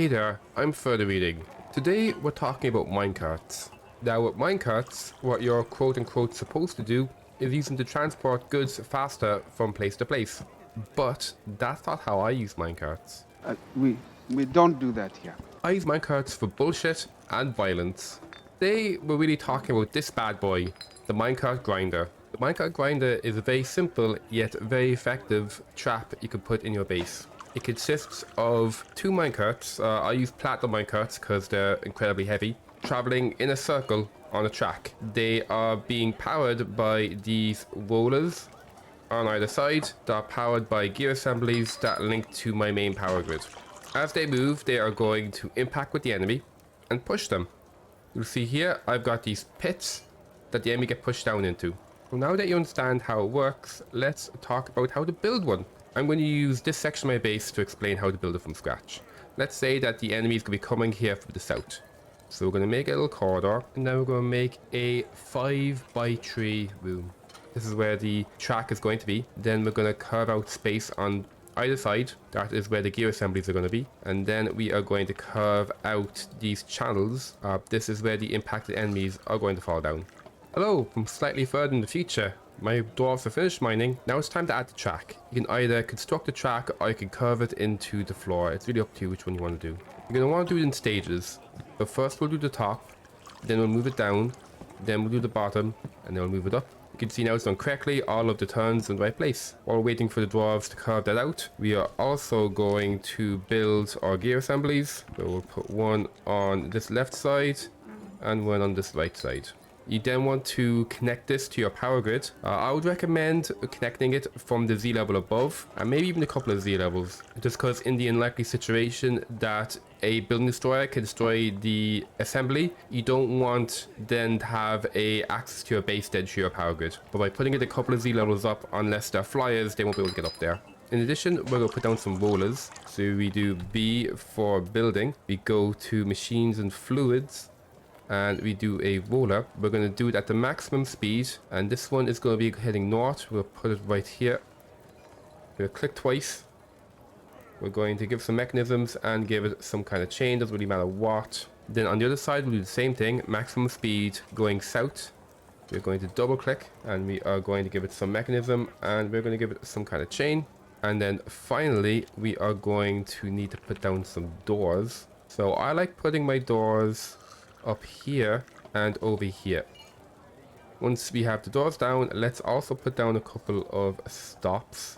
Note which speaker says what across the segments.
Speaker 1: Hey there, I'm Further Reading. Today we're talking about minecarts. Now with minecarts, what you're quote-unquote supposed to do is use them to transport goods faster from place to place. But that's not how I use minecarts.
Speaker 2: We don't do that here.
Speaker 1: I use minecarts for bullshit and violence. Today we're really talking about this bad boy, the minecart grinder. The minecart grinder is a very simple yet very effective trap you can put in your base. It consists of two minecarts. I use platinum minecarts because they're incredibly heavy, traveling in a circle on a track. They are being powered by these rollers on either side that are powered by gear assemblies that link to my main power grid. As they move, they are going to impact with the enemy and push them. You'll see here, I've got these pits that the enemy get pushed down into. Well, now that you understand how it works, let's talk about how to build one. I'm going to use this section of my base to explain how to build it from scratch. Let's say that the enemy is going to be coming here from the south. So we're going to make a little corridor, and then we're going to make a 5x3 room. This is where the track is going to be. Then we're going to carve out space on either side. That is where the gear assemblies are going to be. And then we are going to carve out these channels. This is where the impacted enemies are going to fall down. Hello, from slightly further in the future. My dwarves are finished mining. Now it's time to add the track. You can either construct the track or you can curve it into the floor. It's really up to you which one you want to do. You're going to want to do it in stages. So first we'll do the top, then we'll move it down, then we'll do the bottom, and then we'll move it up. You can see now it's done correctly, all of the turns in the right place. While we're waiting for the dwarves to carve that out, we are also going to build our gear assemblies. So we'll put one on this left side and one on this right side. You then want to connect this to your power grid. I would recommend connecting it from the Z level above, and maybe even a couple of Z levels, just because in the unlikely situation that a building destroyer can destroy the assembly, you don't want then to have access to your base dead through your power grid. But by putting it a couple of Z levels up, unless they're flyers, they won't be able to get up there. In addition, we're going to put down some rollers. So we do B for building. We go to machines and fluids, and we do a roller. We're going to do it at the maximum speed, and this one is going to be heading north. We'll put it right here. We'll click twice. We're going to give some mechanisms and give it some kind of chain, doesn't really matter what. Then on the other side we'll do the same thing, maximum speed going south. We're going to double click and we are going to give it some mechanism, and we're going to give it some kind of chain. And then finally we are going to need to put down some doors. So I like putting my doors up here and over here. Once we have the doors down, let's also put down a couple of stops.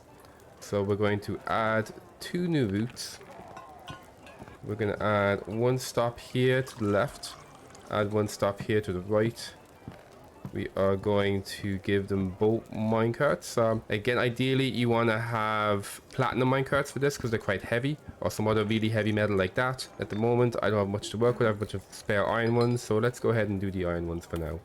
Speaker 1: So we're going to add 2 new routes. We're going to add 1 stop here to the left, add 1 stop here to the right. We are going to give them both minecarts. Again, ideally you want to have platinum minecarts for this because they're quite heavy, or some other really heavy metal like that. At the moment I don't have much to work with. I have a bunch of spare iron ones, so let's go ahead and do the iron ones for now.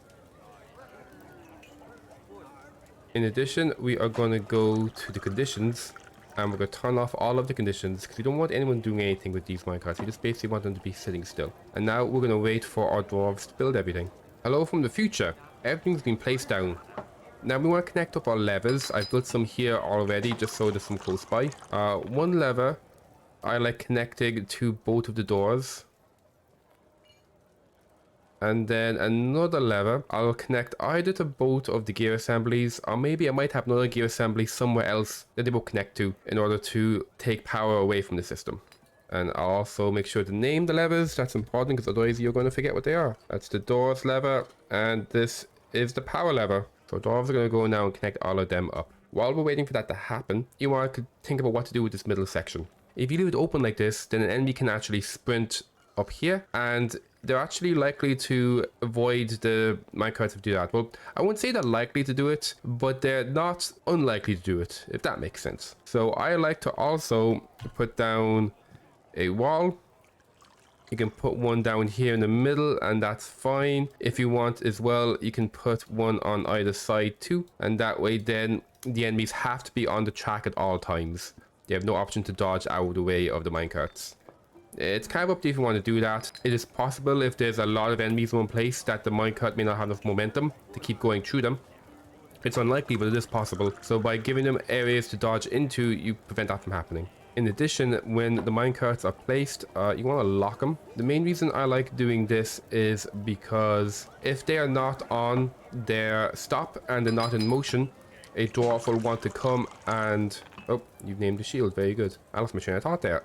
Speaker 1: In addition, we are going to go to the conditions, and we're going to turn off all of the conditions because you don't want anyone doing anything with these minecarts. You just basically want them to be sitting still. And now we're going to wait for our dwarves to build everything. Hello from the future. Everything's been placed down. Now we want to connect up our levers. I've built some here already just so there's some close by. One lever I like connecting to both of the doors. And then another lever I'll connect either to both of the gear assemblies, or maybe I might have another gear assembly somewhere else that they will connect to in order to take power away from the system. And I'll also make sure to name the levers. That's important because otherwise you're going to forget what they are. That's the doors lever, and this is the power lever. So dwarves are going to go now and connect all of them up. While we're waiting for that to happen, you want to think about what to do with this middle section. If you leave it open like this, then an enemy can actually sprint up here, and they're actually likely to avoid the minecarts to do that. Well, I wouldn't say they're likely to do it, but they're not unlikely to do it, if that makes sense. So I like to also put down a wall. You can put one down here in the middle, and that's fine. If you want as well, you can put one on either side too, and that way then the enemies have to be on the track at all times. They have no option to dodge out of the way of the minecarts. It's kind of up to you if you want to do that. It is possible if there's a lot of enemies in one place that the minecart may not have enough momentum to keep going through them. It's unlikely, but it is possible. So by giving them areas to dodge into, you prevent that from happening. In addition, when the minecarts are placed, you want to lock them. The main reason I like doing this is because if they are not on their stop and they're not in motion, a dwarf will want to come and... Oh, you've named the shield. Very good. I lost my train of thought there.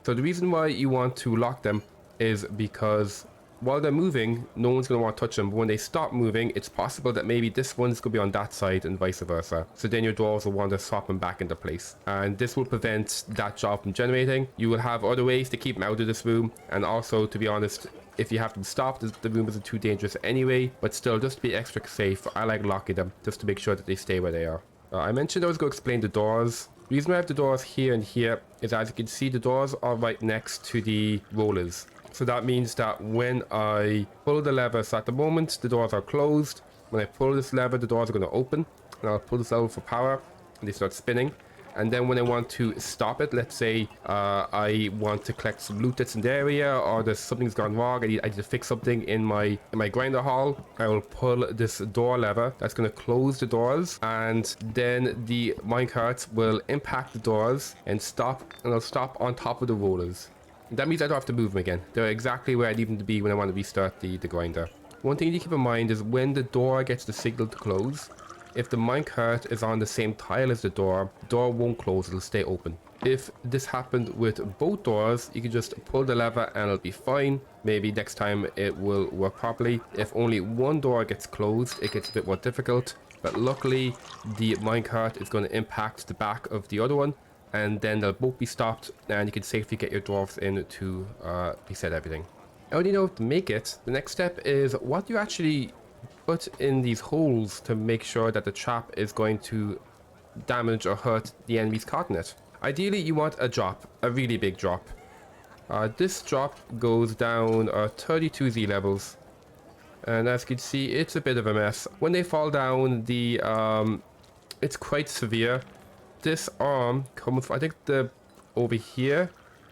Speaker 1: So the reason why you want to lock them is because while they're moving, no one's going to want to touch them. But when they stop moving, it's possible that maybe this one's going to be on that side and vice versa. So then your dwarves will want to swap them back into place. And this will prevent that job from generating. You will have other ways to keep them out of this room. And also, to be honest, if you have them stopped, the room isn't too dangerous anyway. But still, just to be extra safe, I like locking them just to make sure that they stay where they are. I mentioned I was going to explain the doors. The reason I have the doors here and here is, as you can see, the doors are right next to the rollers. So that means that when I pull the lever, so at the moment the doors are closed. When I pull this lever, the doors are going to open. And I'll pull this lever for power and they start spinning. And then when I want to stop it, let's say I want to collect some loot that's in the area, or there's something's gone wrong, I need to fix something in my grinder hall, I will pull this door lever. That's going to close the doors, and then the minecarts will impact the doors and stop, and they'll stop on top of the rollers. That means I don't have to move them again. They're exactly where I need them to be when I want to restart the grinder. One thing to keep in mind is when the door gets the signal to close, if the minecart is on the same tile as the door won't close, it'll stay open. If this happened with both doors, you can just pull the lever and it'll be fine. Maybe next time it will work properly. If only one door gets closed, it gets a bit more difficult. But luckily, the minecart is going to impact the back of the other one, and then they'll both be stopped, and you can safely get your dwarves in to reset everything. I already know to make it. The next step is what you actually put in these holes to make sure that the trap is going to damage or hurt the enemies caught in it. Ideally, you want a drop, a really big drop. This drop goes down 32 Z levels, and as you can see, it's a bit of a mess. When they fall down, it's quite severe. This arm comes from, I think over here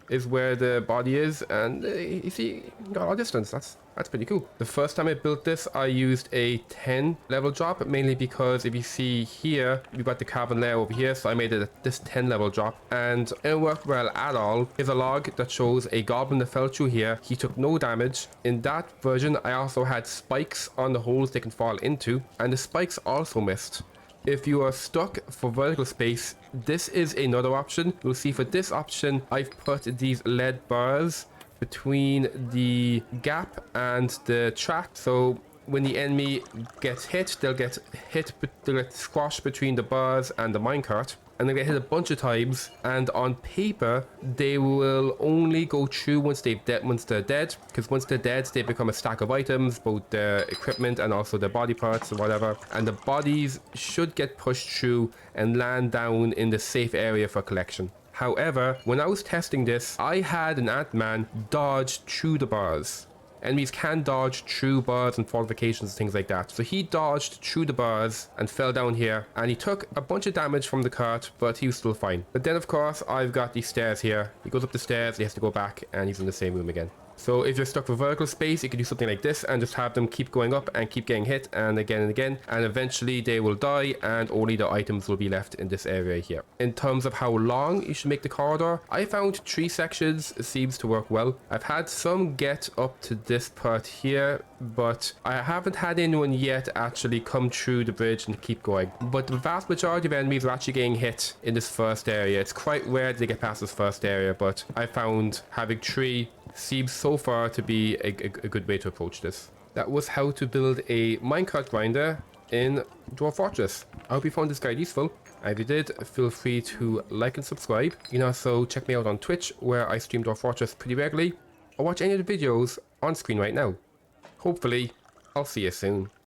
Speaker 1: is where the body is, and you see, got all distance. That's pretty cool. The first time I built this, I used a 10 level drop, mainly because if you see here, we've got the carbon layer over here, so I made it this 10 level drop, and it worked well at all. Here's a log that shows a goblin that fell through here. He took no damage. In that version, I also had spikes on the holes they can fall into, and the spikes also missed. If you are stuck for vertical space, this is another option. You'll see for this option, I've put these lead bars between the gap and the track. So when the enemy gets hit, they'll get squashed between the bars and the minecart. And they get hit a bunch of times, and on paper they will only go through once they're dead, because once they're dead they become a stack of items, both their equipment and also their body parts or whatever, and the bodies should get pushed through and land down in the safe area for collection. However, when I was testing this, I had an Ant-Man dodge through the bars. Enemies can dodge through bars and fortifications and things like that. So he dodged through the bars and fell down here, and he took a bunch of damage from the cart, but he was still fine. But then of course I've got these stairs here. He goes up the stairs, he has to go back, and he's in the same room again. So if you're stuck for vertical space, you can do something like this and just have them keep going up and keep getting hit and again, and eventually they will die and only the items will be left in this area here. In terms of how long you should make the corridor, I found 3 sections seems to work well. I've had some get up to this part here, but I haven't had anyone yet actually come through the bridge and keep going. But the vast majority of enemies are actually getting hit in this first area. It's quite rare they get past this first area, but I found having 3 seems so far to be a good way to approach this. That was how to build a minecart grinder in Dwarf Fortress. I hope you found this guide useful. If you did, feel free to like and subscribe. You can also check me out on Twitch, where I stream Dwarf Fortress pretty regularly, or watch any of the videos on screen right now. Hopefully, I'll see you soon.